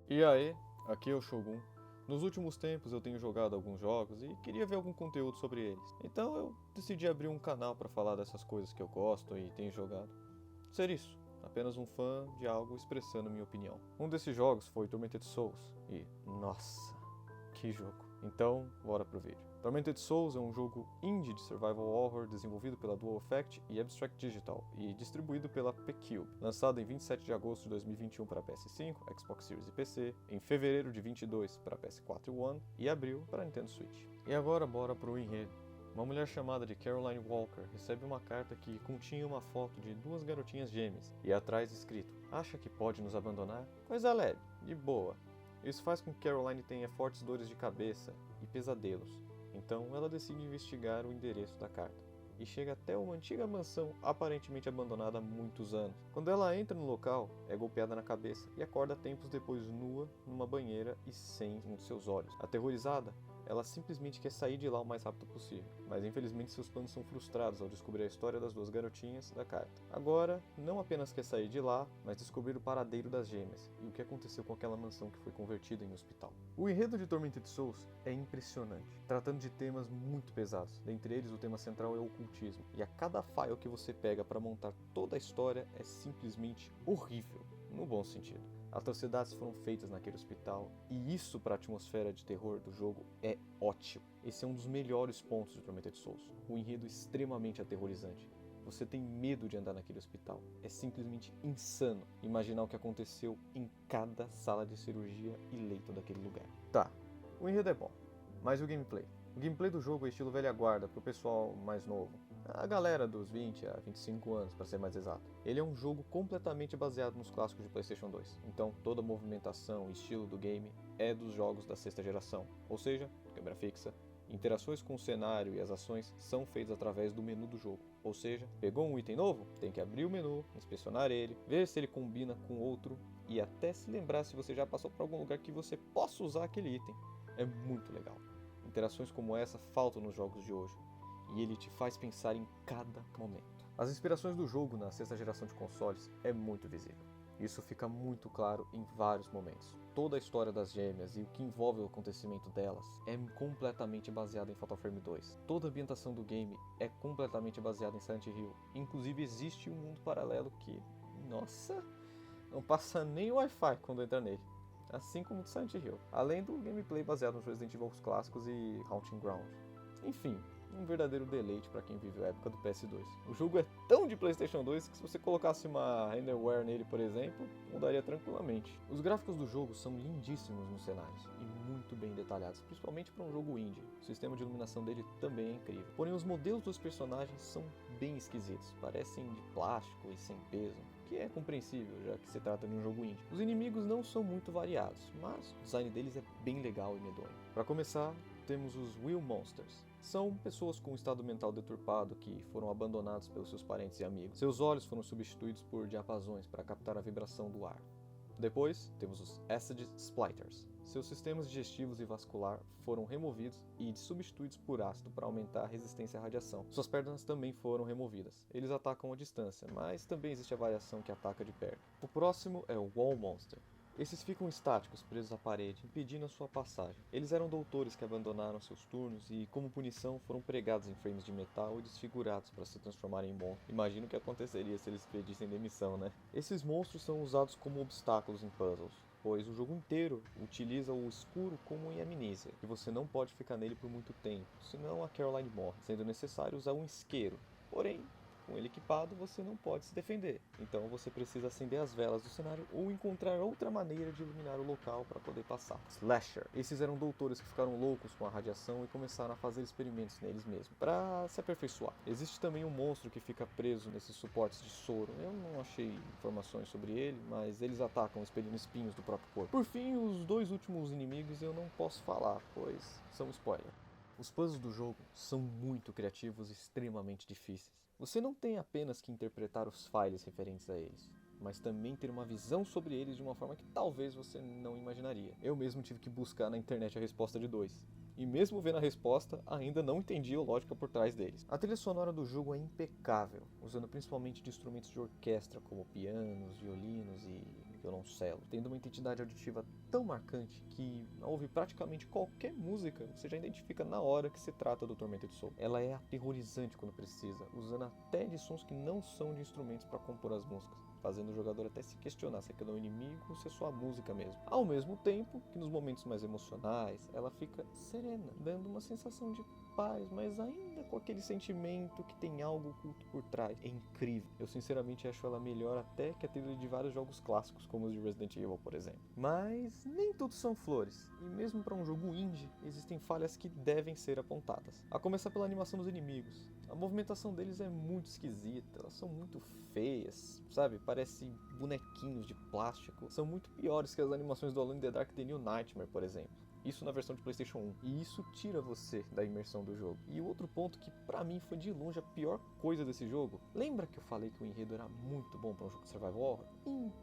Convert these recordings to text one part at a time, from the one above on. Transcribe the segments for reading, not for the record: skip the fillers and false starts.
E aí, aqui é o Shogun. Nos últimos tempos eu tenho jogado alguns jogos e queria ver algum conteúdo sobre eles. Então eu decidi abrir um canal para falar dessas coisas que eu gosto e tenho jogado. Ser isso, apenas um fã de algo expressando minha opinião. Um desses jogos foi Tormented Souls e, nossa, que jogo. Então, bora pro vídeo. Tormented Souls é um jogo indie de survival horror desenvolvido pela Dual Effect e Abstract Digital e distribuído pela P-Cube, lançado em 27 de agosto de 2021 para PS5, Xbox Series e PC, em fevereiro de 22 para PS4 e One e abril para Nintendo Switch. E agora bora pro enredo. Uma mulher chamada de Caroline Walker recebe uma carta que continha uma foto de duas garotinhas gêmeas e atrás escrito: "Acha que pode nos abandonar? Coisa leve, de boa." Isso faz com que Caroline tenha fortes dores de cabeça e pesadelos, então ela decide investigar o endereço da carta e chega até uma antiga mansão aparentemente abandonada há muitos anos. Quando ela entra no local, é golpeada na cabeça e acorda tempos depois nua numa banheira e sem um de seus olhos. Aterrorizada, ela simplesmente quer sair de lá o mais rápido possível, mas infelizmente seus planos são frustrados ao descobrir a história das duas garotinhas da carta. Agora, não apenas quer sair de lá, mas descobrir o paradeiro das gêmeas e o que aconteceu com aquela mansão que foi convertida em hospital. O enredo de Tormented Souls é impressionante, tratando de temas muito pesados. Dentre eles, o tema central é o ocultismo, e a cada file que você pega para montar toda a história é simplesmente horrível, no bom sentido. Atrocidades foram feitas naquele hospital, e isso para a atmosfera de terror do jogo é ótimo. Esse é um dos melhores pontos de Tormented Souls, um enredo extremamente aterrorizante. Você tem medo de andar naquele hospital. É simplesmente insano imaginar o que aconteceu em cada sala de cirurgia e leito daquele lugar. Tá, o enredo é bom, mas e o gameplay? O gameplay do jogo é estilo velha guarda para o pessoal mais novo. A galera dos 20 a 25 anos, para ser mais exato. Ele é um jogo completamente baseado nos clássicos de PlayStation 2. Então toda a movimentação e estilo do game é dos jogos da sexta geração. Ou seja, câmera fixa, interações com o cenário e as ações são feitas através do menu do jogo. Ou seja, pegou um item novo? Tem que abrir o menu, inspecionar ele, ver se ele combina com outro e até se lembrar se você já passou por algum lugar que você possa usar aquele item. É muito legal. Interações como essa faltam nos jogos de hoje, e ele te faz pensar em cada momento. As inspirações do jogo na sexta geração de consoles é muito visível. Isso fica muito claro em vários momentos. Toda a história das gêmeas e o que envolve o acontecimento delas é completamente baseada em Fatal Frame 2. Toda a ambientação do game é completamente baseada em Silent Hill. Inclusive existe um mundo paralelo que, nossa, não passa nem o Wi-Fi quando entra nele. Assim como o Silent Hill, além do gameplay baseado nos Resident Evil clássicos e Haunting Ground. Enfim, um verdadeiro deleite para quem viveu a época do PS2. O jogo é tão de PlayStation 2 que se você colocasse uma renderware nele, por exemplo, mudaria tranquilamente. Os gráficos do jogo são lindíssimos nos cenários e muito bem detalhados, principalmente para um jogo indie. O sistema de iluminação dele também é incrível. Porém, os modelos dos personagens são bem esquisitos, parecem de plástico e sem peso, que é compreensível, já que se trata de um jogo indie. Os inimigos não são muito variados, mas o design deles é bem legal e medonho. Para começar, temos os Will Monsters. São pessoas com um estado mental deturpado que foram abandonados pelos seus parentes e amigos. Seus olhos foram substituídos por diapasões para captar a vibração do ar. Depois, temos os Acid Splitters. Seus sistemas digestivos e vascular foram removidos e substituídos por ácido para aumentar a resistência à radiação. Suas pernas também foram removidas. Eles atacam à distância, mas também existe a variação que ataca de perto. O próximo é o Wall Monster. Esses ficam estáticos, presos à parede, impedindo a sua passagem. Eles eram doutores que abandonaram seus turnos e, como punição, foram pregados em frames de metal e desfigurados para se transformarem em monstros. Imagino o que aconteceria se eles pedissem demissão, né? Esses monstros são usados como obstáculos em puzzles, pois o jogo inteiro utiliza o escuro como em Amnesia, e você não pode ficar nele por muito tempo, senão a Caroline morre, sendo necessário usar um isqueiro. Porém, com ele equipado, você não pode se defender, então você precisa acender as velas do cenário ou encontrar outra maneira de iluminar o local para poder passar. Slasher. Esses eram doutores que ficaram loucos com a radiação e começaram a fazer experimentos neles mesmos, para se aperfeiçoar. Existe também um monstro que fica preso nesses suportes de soro. Eu não achei informações sobre ele, mas eles atacam expelindo espinhos do próprio corpo. Por fim, os dois últimos inimigos eu não posso falar, pois são spoiler. Os puzzles do jogo são muito criativos e extremamente difíceis. Você não tem apenas que interpretar os files referentes a eles, mas também ter uma visão sobre eles de uma forma que talvez você não imaginaria. Eu mesmo tive que buscar na internet a resposta de dois. E mesmo vendo a resposta, ainda não entendi a lógica por trás deles. A trilha sonora do jogo é impecável, usando principalmente de instrumentos de orquestra como pianos, violinos e que eu não selo, tendo uma identidade auditiva tão marcante que ao ouvir praticamente qualquer música, você já identifica na hora que se trata do Tormented Souls. Ela é aterrorizante quando precisa, usando até de sons que não são de instrumentos para compor as músicas, fazendo o jogador até se questionar se aquilo é um inimigo ou se é só a música mesmo. Ao mesmo tempo que nos momentos mais emocionais, ela fica serena, dando uma sensação de paz, mas ainda com aquele sentimento que tem algo oculto por trás. É incrível. Eu sinceramente acho ela melhor até que a trilha de vários jogos clássicos, como os de Resident Evil, por exemplo. Mas nem tudo são flores, e mesmo para um jogo indie, existem falhas que devem ser apontadas. A começar pela animação dos inimigos. A movimentação deles é muito esquisita, elas são muito feias, sabe? Parecem bonequinhos de plástico. São muito piores que as animações do Alone in the Dark The New Nightmare, por exemplo. Isso na versão de PlayStation 1. E isso tira você da imersão do jogo. E o outro ponto que pra mim foi de longe a pior coisa desse jogo. Lembra que eu falei que o enredo era muito bom pra um jogo de survival horror?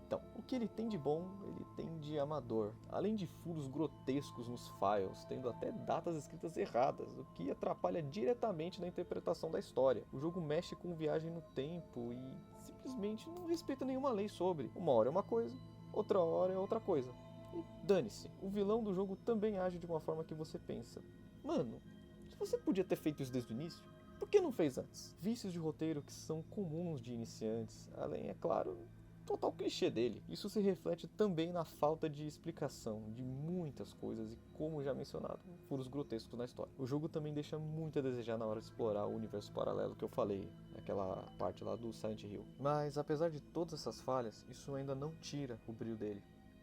Então, o que ele tem de bom, ele tem de amador. Além de furos grotescos nos files, tendo até datas escritas erradas, o que atrapalha diretamente na interpretação da história. O jogo mexe com viagem no tempo e simplesmente não respeita nenhuma lei sobre. Uma hora é uma coisa, outra hora é outra coisa. E dane-se, o vilão do jogo também age de uma forma que você pensa: mano, se você podia ter feito isso desde o início, por que não fez antes? Vícios de roteiro que são comuns de iniciantes, além, é claro, total clichê dele. Isso se reflete também na falta de explicação de muitas coisas e, como já mencionado, furos grotescos na história. O jogo também deixa muito a desejar na hora de explorar o universo paralelo que eu falei, naquela parte lá do Silent Hill. Mas apesar de todas essas falhas, isso ainda não tira o brilho dele.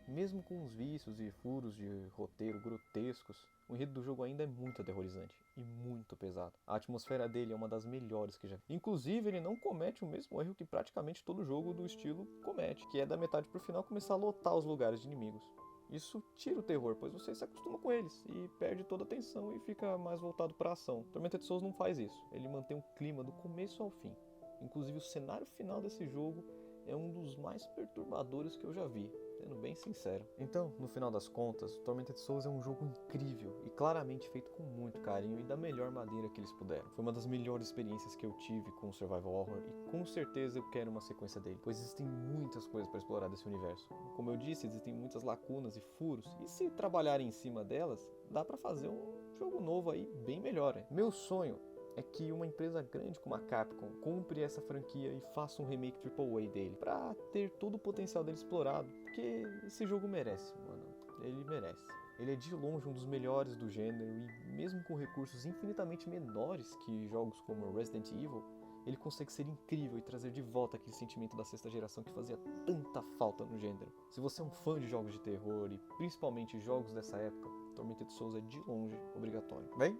Mesmo com os vícios e furos de roteiro grotescos, o enredo do jogo ainda é muito aterrorizante e muito pesado. A atmosfera dele é uma das melhores que já vi. Inclusive, ele não comete o mesmo erro que praticamente todo jogo do estilo comete, que é da metade pro final começar a lotar os lugares de inimigos. Isso tira o terror, pois você se acostuma com eles e perde toda a atenção e fica mais voltado para a ação. Tormented Souls não faz isso, ele mantém o clima do começo ao fim. Inclusive, o cenário final desse jogo é um dos mais perturbadores que eu já vi, sendo bem sincero. Então, no final das contas, Tormented Souls é um jogo incrível e claramente feito com muito carinho e da melhor maneira que eles puderam. Foi uma das melhores experiências que eu tive com o Survival Horror e com certeza eu quero uma sequência dele, pois existem muitas coisas para explorar desse universo. Como eu disse, existem muitas lacunas e furos, e se trabalharem em cima delas, dá para fazer um jogo novo aí bem melhor. Meu sonho é que uma empresa grande como a Capcom compre essa franquia e faça um remake AAA dele, pra ter todo o potencial dele explorado, porque esse jogo merece, mano, ele merece. Ele é de longe um dos melhores do gênero e mesmo com recursos infinitamente menores que jogos como Resident Evil, ele consegue ser incrível e trazer de volta aquele sentimento da sexta geração que fazia tanta falta no gênero. Se você é um fã de jogos de terror e principalmente jogos dessa época, Tormented Souls é de longe obrigatório. Bem,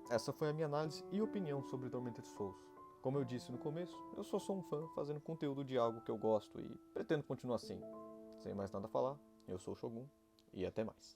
essa foi a minha análise e opinião sobre Tormented Souls. Como eu disse no começo, eu só sou um fã fazendo conteúdo de algo que eu gosto e pretendo continuar assim. Sem mais nada a falar, eu sou o Shogun e até mais.